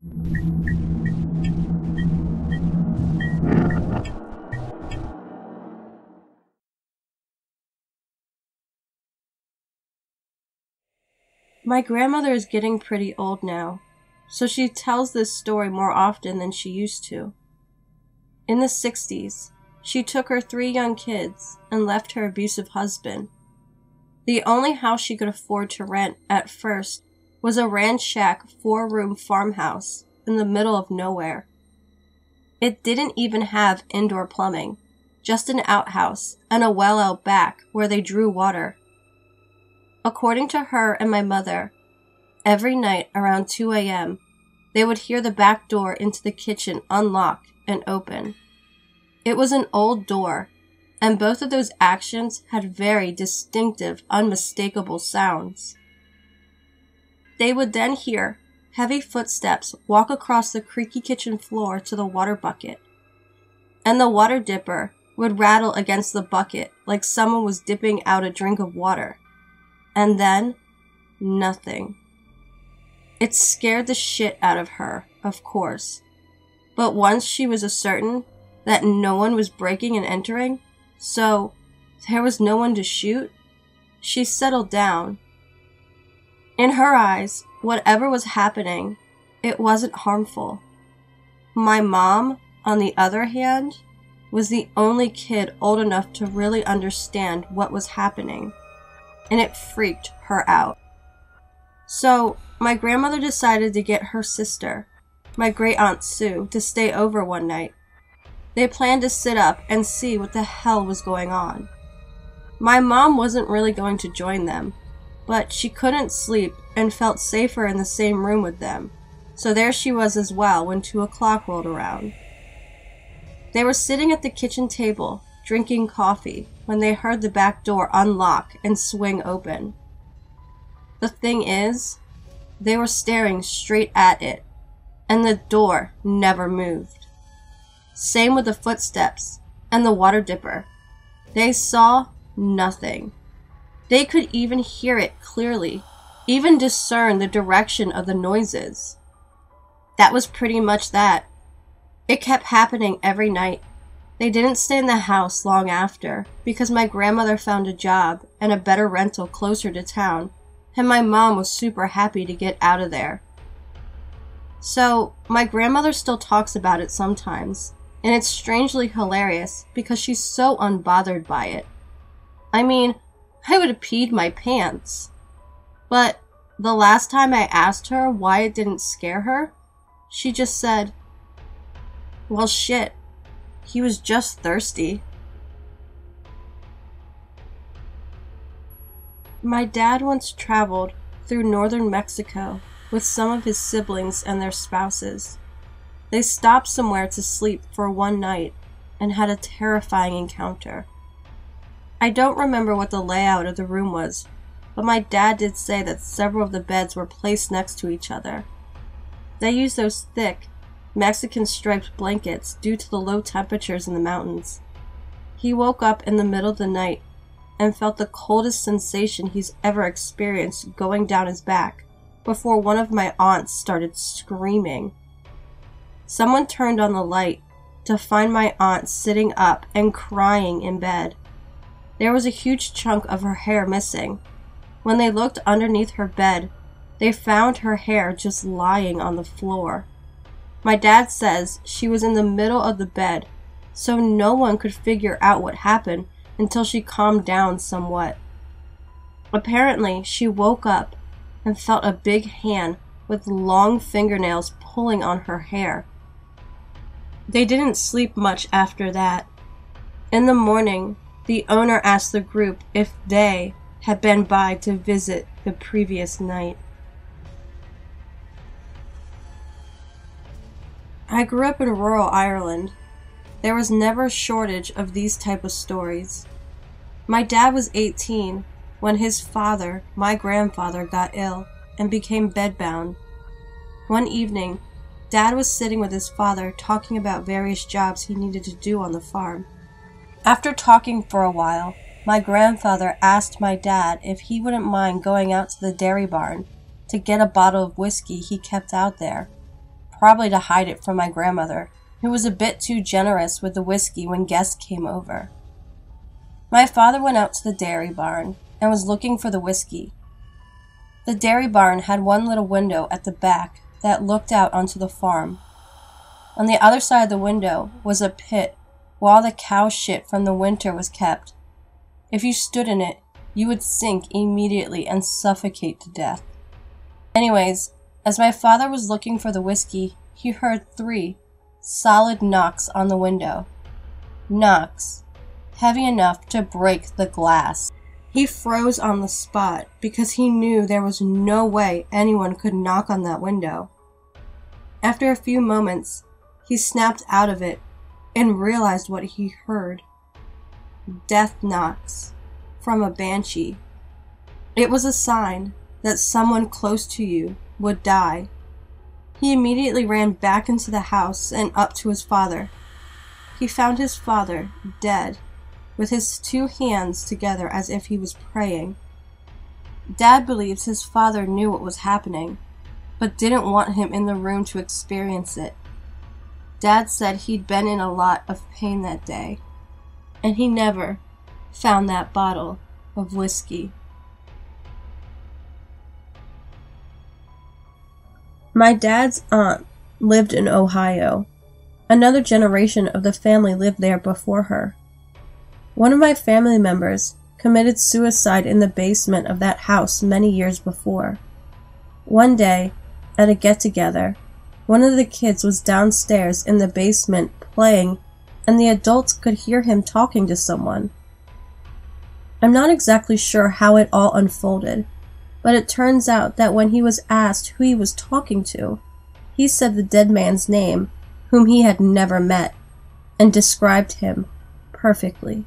My grandmother is getting pretty old now, so she tells this story more often than she used to. In the 60s, she took her 3 young kids and left her abusive husband. The only house she could afford to rent at first was a ranch shack 4-room farmhouse in the middle of nowhere. It didn't even have indoor plumbing, just an outhouse and a well out back where they drew water. According to her and my mother, every night around 2 a.m., they would hear the back door into the kitchen unlock and open. It was an old door, and both of those actions had very distinctive, unmistakable sounds. They would then hear heavy footsteps walk across the creaky kitchen floor to the water bucket, and the water dipper would rattle against the bucket like someone was dipping out a drink of water. And then, nothing. It scared the shit out of her, of course. But once she was certain that no one was breaking and entering, so there was no one to shoot, she settled down. In her eyes, whatever was happening, it wasn't harmful. My mom, on the other hand, was the only kid old enough to really understand what was happening, and it freaked her out. So, my grandmother decided to get her sister, my great-aunt Sue, to stay over one night. They planned to sit up and see what the hell was going on. My mom wasn't really going to join them, but she couldn't sleep and felt safer in the same room with them, so there she was as well when 2 o'clock rolled around. They were sitting at the kitchen table, drinking coffee, when they heard the back door unlock and swing open. The thing is, they were staring straight at it, and the door never moved. Same with the footsteps and the water dipper. They saw nothing. They could even hear it clearly, even discern the direction of the noises. That was pretty much that. It kept happening every night. They didn't stay in the house long after, because my grandmother found a job and a better rental closer to town, and my mom was super happy to get out of there. So, my grandmother still talks about it sometimes, and it's strangely hilarious because she's so unbothered by it. I mean, I would have peed my pants. But the last time I asked her why it didn't scare her, she just said, "Well, shit. He was just thirsty." My dad once traveled through northern Mexico with some of his siblings and their spouses. They stopped somewhere to sleep for one night and had a terrifying encounter. I don't remember what the layout of the room was, but my dad did say that several of the beds were placed next to each other. They used those thick, Mexican striped blankets due to the low temperatures in the mountains. He woke up in the middle of the night and felt the coldest sensation he's ever experienced going down his back before one of my aunts started screaming. Someone turned on the light to find my aunt sitting up and crying in bed. There was a huge chunk of her hair missing. When they looked underneath her bed, they found her hair just lying on the floor. My dad says she was in the middle of the bed, so no one could figure out what happened until she calmed down somewhat. Apparently, she woke up and felt a big hand with long fingernails pulling on her hair. They didn't sleep much after that. In the morning, the owner asked the group if they had been by to visit the previous night. I grew up in rural Ireland. There was never a shortage of these type of stories. My dad was 18 when his father, my grandfather, got ill and became bedbound. One evening, Dad was sitting with his father talking about various jobs he needed to do on the farm. After talking for a while, my grandfather asked my dad if he wouldn't mind going out to the dairy barn to get a bottle of whiskey he kept out there, probably to hide it from my grandmother, who was a bit too generous with the whiskey when guests came over. My father went out to the dairy barn and was looking for the whiskey. The dairy barn had one little window at the back that looked out onto the farm. On the other side of the window was a pit where all the cow shit from the winter was kept. If you stood in it, you would sink immediately and suffocate to death. Anyways, as my father was looking for the whiskey, he heard 3 solid knocks on the window. Knocks, heavy enough to break the glass. He froze on the spot because he knew there was no way anyone could knock on that window. After a few moments, he snapped out of it and realized what he heard. Death knocks from a banshee. It was a sign that someone close to you would die. He immediately ran back into the house and up to his father. He found his father dead, with his 2 hands together as if he was praying. Dad believes his father knew what was happening, but didn't want him in the room to experience it. Dad said he'd been in a lot of pain that day, and he never found that bottle of whiskey. My dad's aunt lived in Ohio. Another generation of the family lived there before her. One of my family members committed suicide in the basement of that house many years before. One day, at a get-together, one of the kids was downstairs in the basement playing, and the adults could hear him talking to someone. I'm not exactly sure how it all unfolded, but it turns out that when he was asked who he was talking to, he said the dead man's name, whom he had never met, and described him perfectly.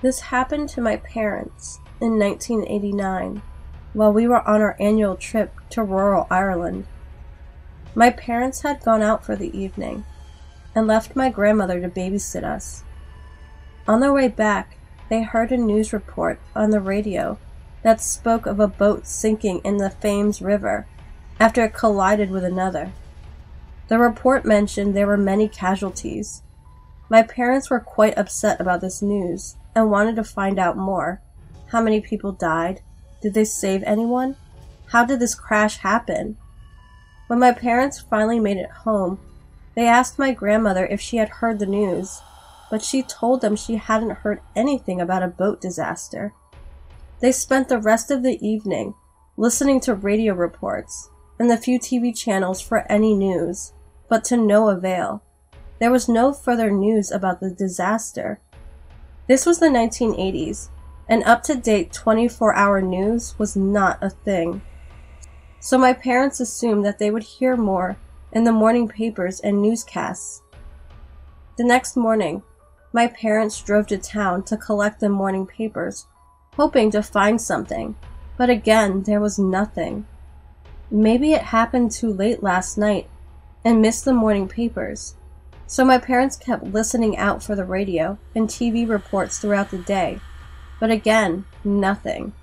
This happened to my parents in 1989, while we were on our annual trip to rural Ireland. My parents had gone out for the evening, and left my grandmother to babysit us. On their way back, they heard a news report on the radio that spoke of a boat sinking in the Thames River after it collided with another. The report mentioned there were many casualties. My parents were quite upset about this news and wanted to find out more. How many people died? Did they save anyone? How did this crash happen? When my parents finally made it home, they asked my grandmother if she had heard the news, but she told them she hadn't heard anything about a boat disaster. They spent the rest of the evening listening to radio reports and the few TV channels for any news, but to no avail. There was no further news about the disaster. This was the 1980s, and up-to-date 24-hour news was not a thing. So my parents assumed that they would hear more in the morning papers and newscasts. The next morning, my parents drove to town to collect the morning papers, hoping to find something, but again, there was nothing. Maybe it happened too late last night and missed the morning papers. So my parents kept listening out for the radio and TV reports throughout the day, but again, nothing.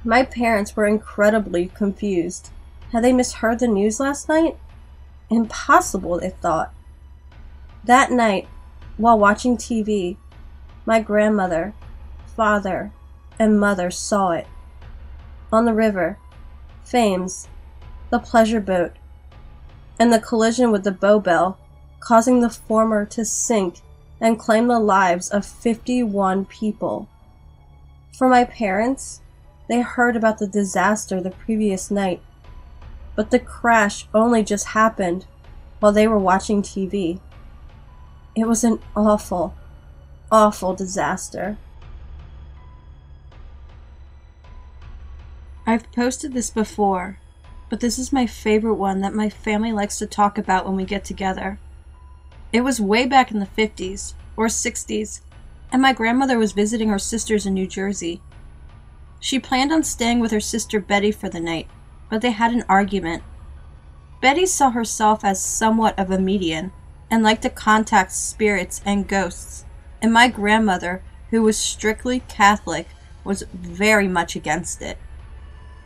My parents were incredibly confused. Had they misheard the news last night? Impossible, they thought. That night, while watching TV, my grandmother, father, and mother saw it. On the river, Thames, the pleasure boat, and the collision with the Bow Bell, causing the former to sink and claim the lives of 51 people. For my parents, they heard about the disaster the previous night, but the crash only just happened while they were watching TV. It was an awful, awful disaster. I've posted this before, but this is my favorite one that my family likes to talk about when we get together. It was way back in the 50s or 60s, and my grandmother was visiting her sisters in New Jersey. She planned on staying with her sister Betty for the night, but they had an argument. Betty saw herself as somewhat of a medium and liked to contact spirits and ghosts, and my grandmother, who was strictly Catholic, was very much against it.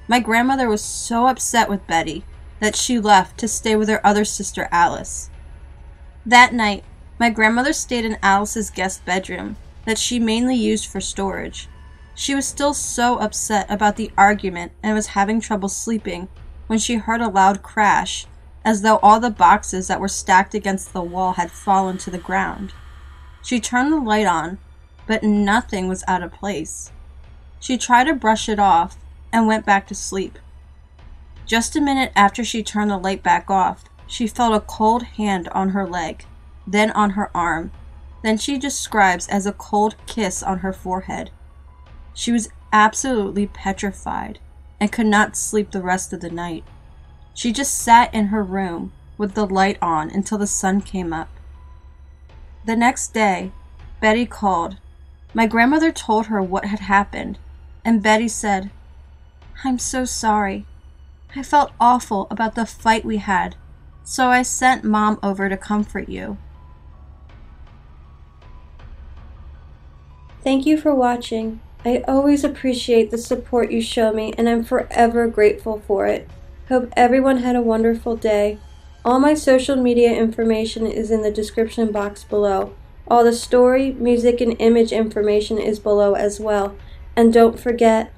My grandmother was so upset with Betty that she left to stay with her other sister Alice. That night, my grandmother stayed in Alice's guest bedroom that she mainly used for storage. She was still so upset about the argument and was having trouble sleeping when she heard a loud crash, as though all the boxes that were stacked against the wall had fallen to the ground. She turned the light on, but nothing was out of place. She tried to brush it off and went back to sleep. Just a minute after she turned the light back off, she felt a cold hand on her leg, then on her arm, then she describes as a cold kiss on her forehead. She was absolutely petrified and could not sleep the rest of the night. She just sat in her room with the light on until the sun came up. The next day, Betty called. My grandmother told her what had happened, and Betty said, "I'm so sorry. I felt awful about the fight we had, so I sent Mom over to comfort you." Thank you for watching. I always appreciate the support you show me, and I'm forever grateful for it. Hope everyone had a wonderful day. All my social media information is in the description box below. All the story, music, and image information is below as well. And don't forget,